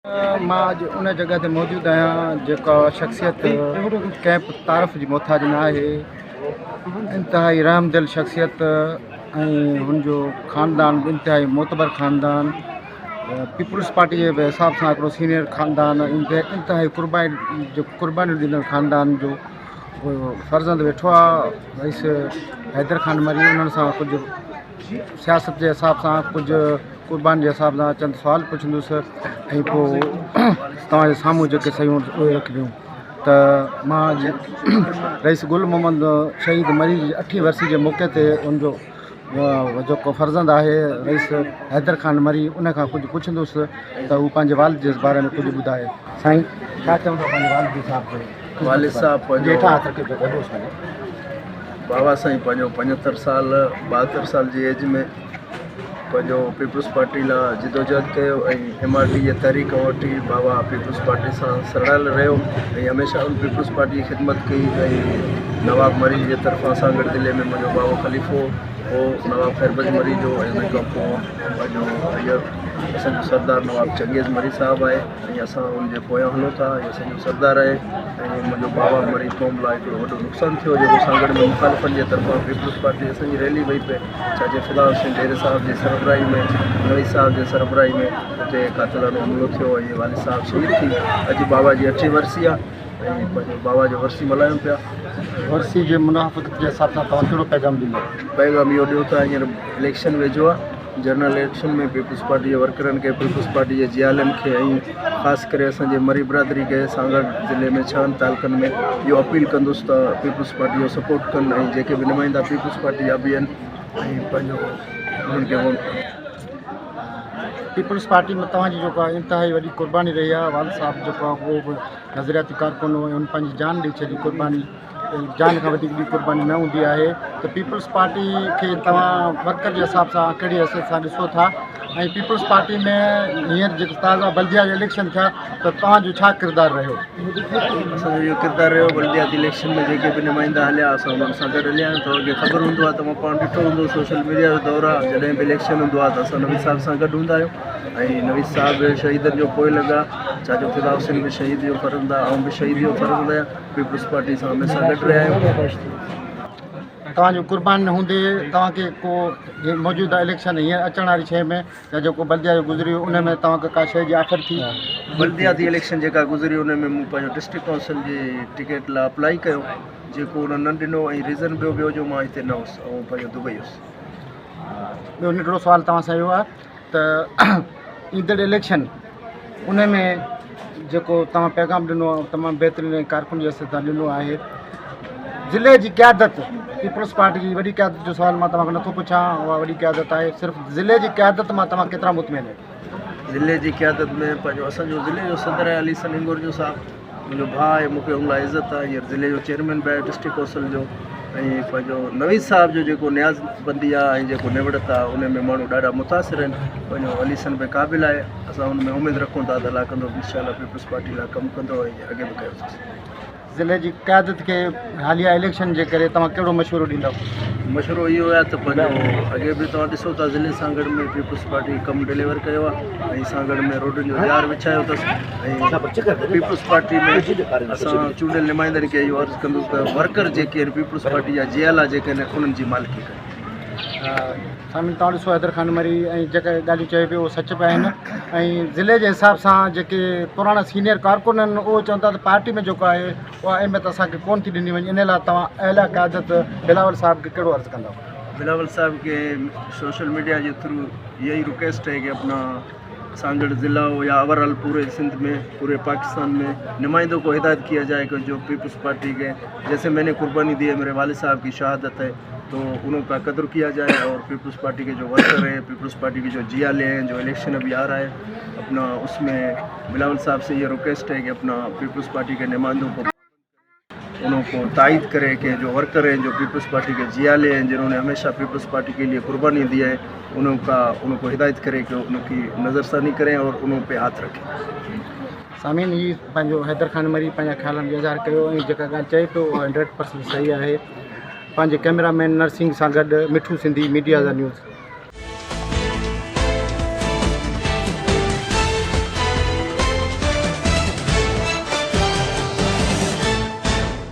मां अॼु उन जॻह ते मौजूदु आहियां जेका शख़्सियत कंहिं तारीफ़ जी मोहताज न आहे। इंतिहाई रहमदिल शख़्सियत ऐं हुनजो ख़ानदान इंतिहाई मोतबर ख़ानदान, पीपल्स पार्टी जे हिसाब सां हिकिड़ो सीनियर ख़ानदान, इंतिहाई क़ुर्बानी ॾींदड़ ख़ानदान जो फर्ज़ंद वेठो आहे रईस हैदर ख़ान मरी। उन्हनि सां कुझु सियासत जे हिसाब सां, कुझु क़ुर्बानी जे हिसाब सां चंद सुवाल पुछंदुसि ऐं पोइ तव्हांजे साम्हूं जेके शयूं उहे रखंदियूं। त मां अॼु रईस गुल मोहम्मद शहीद मरी जी 8वीं वरसी जे मौक़े ते उनजो जेको फर्ज़ंद आहे रईस हैदर ख़ान मरी, उन खां कुझु पुछंदुसि त हू पंहिंजे वालिद जे बारे में कुझु ॿुधाए। साईं छा चवंदो पंहिंजे वालिद साहिब? वालिद साहब जेठा हथ खे गॾो साईं बाबा साईं पंहिंजो 75 साल 72 साल जी एज में पंहिंजो पीपल्स पार्टी लाइ जिदोजहद कयो ऐं MRD जे तहरीक वठी बाबा पीपल्स पार्टी सां सड़ियल रहियो ऐं हमेशह उन पीपल्स पार्टी जी ख़िदमत कई। ऐं नवाब मरी जे तरफ़ां सागर ज़िले में मुंहिंजो बाबो ख़लीफ़ो हो नवाब खैरबज मरी जो, ऐं हुन खां पोइ पंहिंजो हींअर असांजो सरदार नवाब चंगेज़ मरी साहिबु आहे ऐं असां उनजे पोयां हलूं था। ऐं असांजो सरदार आहे ऐं मुंहिंजो बाबा मरी क़ौम लाइ हिकिड़ो वॾो नुक़सानु थियो जेको सागर में मुखालिफ़नि जे तरफ़ां पीपल्स पार्टी असांजी रैली वई पे छाजे फिदा हुसैन डेरे साहिब जी सरबराही में, नवी साहिब जे सरबराही में उते कातिलानो हमलो थियो ऐं वालिद साहिब शहीद थी। अॼु बाबा जी 8वीं वरसी आहे ऐं पंहिंजो बाबा जो वरसी मल्हायूं पिया। वरसी जे मुनाफ़िक़त जे हिसाब सां तव्हां कहिड़ो पैगाम ॾींदो? पैगाम इहो ॾियो त हींअर इलेक्शन वेझो आहे, जनरल इलेक्शन में पीपल्स पार्टी जे वर्करनि खे, पीपल्स पार्टी जे जियालनि खे ऐं ख़ासि करे असांजे मरी बिरादरी खे सागर ज़िले में 6 तालुक़नि में इहो अपील कंदुसि त पीपल्स पार्टी जो सपोर्ट कनि ऐं जेके बि नुमाइंदा पीपल्स पार्टी जा बि आहिनि ऐं पंहिंजो उन्हनि खे पीपल्स पार्टी में तव्हांजी जेको आहे इंतिहाई वॾी क़ुर्बानी रही आहे। वालिद साहिबु जेको आहे उहो बि नज़रियाती कारकुन हो, हुन पंहिंजी जान ॾेई छॾी। क़ुर्बानी जान खां वधीक ॿी क़ुर्बानी न हूंदी आहे। त पीपल्स पार्टी खे तव्हां वर्कर जे हिसाब सां कहिड़ी हैसियत सां ॾिसो था? ऐं पीपल्स पार्टी में हींअर जेके ताज़ा बल्दिया जा इलेक्शन थिया त तव्हांजो छा किरदारु रहियो? असांजो इहो किरदारु रहियो बल्दियाती इलेक्शन में जेके बि नुमाइंदा हलिया असां उन्हनि सां गॾु हलिया आहियूं। तव्हांखे ख़बर हूंदो आहे त मां पाण ॾिठो हूंदो सोशल मीडिया जो दौरु आहे, जॾहिं बि इलेक्शन हूंदो आहे त असां नवी साहिब सां गॾु हूंदा आहियूं ऐं नवी साहिब शहीदनि जो पोइ लॻा छाजो फिदा हुसैन बि शहीद जो फ़र्ज़ आहे, ऐं बि शहीद जो फ़र्ज़ आहियां। पीपल्स पार्टी सां हमेशह गॾु रहिया आहियूं। तव्हांजो क़ुर्बान न हूंदे तव्हांखे को मौजूदा इलेक्शन हींअर अचण वारी शइ में या जेको बल्दिया जो गुज़रियो उन में तव्हांखे का शइ जी ऑफर थी? बल्दियाती इलेक्शन जेका गुज़री उन में मूं पंहिंजो डिस्ट्रिक्ट काउंसिल जी टिकट लाइ अप्लाई कयो, जेको उन्हनि न ॾिनो ऐं रीज़न ॿियो जो मां हिते न हुउसि ऐं पंहिंजो दुबई हुउसि। ॿियो निकिरो सुवाल तव्हां सां इहो आहे त ईंदड़ इलेक्शन उन में जेको तव्हां पैगाम ॾिनो तमामु बहितरीनु ऐं कारकुन जी हैसियत सां ॾिनो आहे, ज़िले जी क़यादत पीपल्स पार्टी जी वॾी क़यादत जो सुवाल मां तव्हांखे नथो पुछां, उहा वॾी क़यादत आहे, सिर्फ़ु ज़िले जी क़यादत मां तव्हां केतिरा मुतमिन आहियो? ज़िले जी क़यादत में पंहिंजो असांजो ज़िले जो सदर आहे अली सन इंगुरजो साहिबु, मुंहिंजो भाउ आहे, मूंखे उन लाइ इज़त आहे। हींअर ज़िले जो चेयरमैन बि आहे डिस्ट्रिक्ट काउंसिल जो। ऐं पंहिंजो नवीद साहिब जो जेको न्याज़बंदी आहे ऐं जेको निवड़त आहे उन में माण्हू ॾाढा मुतासिर आहिनि। पंहिंजो अली सन बि क़ाबिल आहे, असां हुन में उमेदु रखूं था त अला कंदो इंशाअल्लाह पीपल्स पार्टी लाइ कमु कंदो ऐं अॻे बि कयोसीं। ज़िले जी क़यादत खे हालिया इलेक्शन जे करे तव्हां कहिड़ो मशवरो ॾींदव? मशवरो इहो आहे त पंहिंजो अॻे बि तव्हां ॾिसो था ज़िले सां गॾु में पीपल्स पार्टी कमु डिलीवर कयो आहे ऐं सां गॾु में रोडनि जो जार विछायो अथसि। ऐं पीपल्स पार्टी में असां चूंडियल नुमाइंदनि खे इहो अर्ज़ु कंदुसि त वर्कर जेके आहिनि पीपल्स पार्टी जा जियाला जेके आहिनि उन्हनि जी मालिकी कनि। सामिन तव्हां ॾिसो हैदर ख़ान मरी ऐं जेके ॻाल्हियूं चए पियो उहे सच पिया आहिनि। ऐं ज़िले जे हिसाब सां जेके पुराणा सीनियर कारकुन आहिनि उहे चवनि था त पार्टी में जेको आहे उहा अहमियत असांखे कोन्ह थी ॾिनी वञे, इन लाइ तव्हां अहिला क़यादत बिलावल साहिब खे कहिड़ो अर्ज़ु कंदव? बिलावल साहब के सोशल मीडिया के थ्रू यही रिक्वेस्ट है कि अपना सांगड़ ज़िला हो या ओवरऑल पूरे सिंध में, पूरे पाकिस्तान में नुमाइंदों को हिदायत किया जाए कि जो पीपल्स पार्टी के जैसे मैंने कुर्बानी दी है, मेरे वालिद साहब की शहादत है, तो उनका कदर किया जाए। और पीपल्स पार्टी के जो वर्कर हैं, पीपल्स पार्टी के जो जियाले हैं, जो इलेक्शन अभी आ रहा है अपना, उसमें बिलावल साहब से ये रिक्वेस्ट है कि अपना पीपल्स पार्टी के नुमाइंदों को उनको तायद करे कि जो वर्कर हैं, जो पीपल्स पार्टी के जियाले हैं, जिन्होंने हमेशा पीपल्स पार्टी के लिए कुर्बानी दी है, उनको हिदायत करे कि उनकी नज़रसानी करें और उन पे हाथ रखें। सामीन ही पंहिंजो हैदर ख़ान मरी पंहिंजा ख़्यालनि जो इज़हार कयो ऐं जेका ॻाल्हि चए पियो उहा 100% सही आहे। पंहिंजे कैमरामैन नरसिंह सां गॾु मिठू सिंधी मीडिया ज़ा न्यूज़।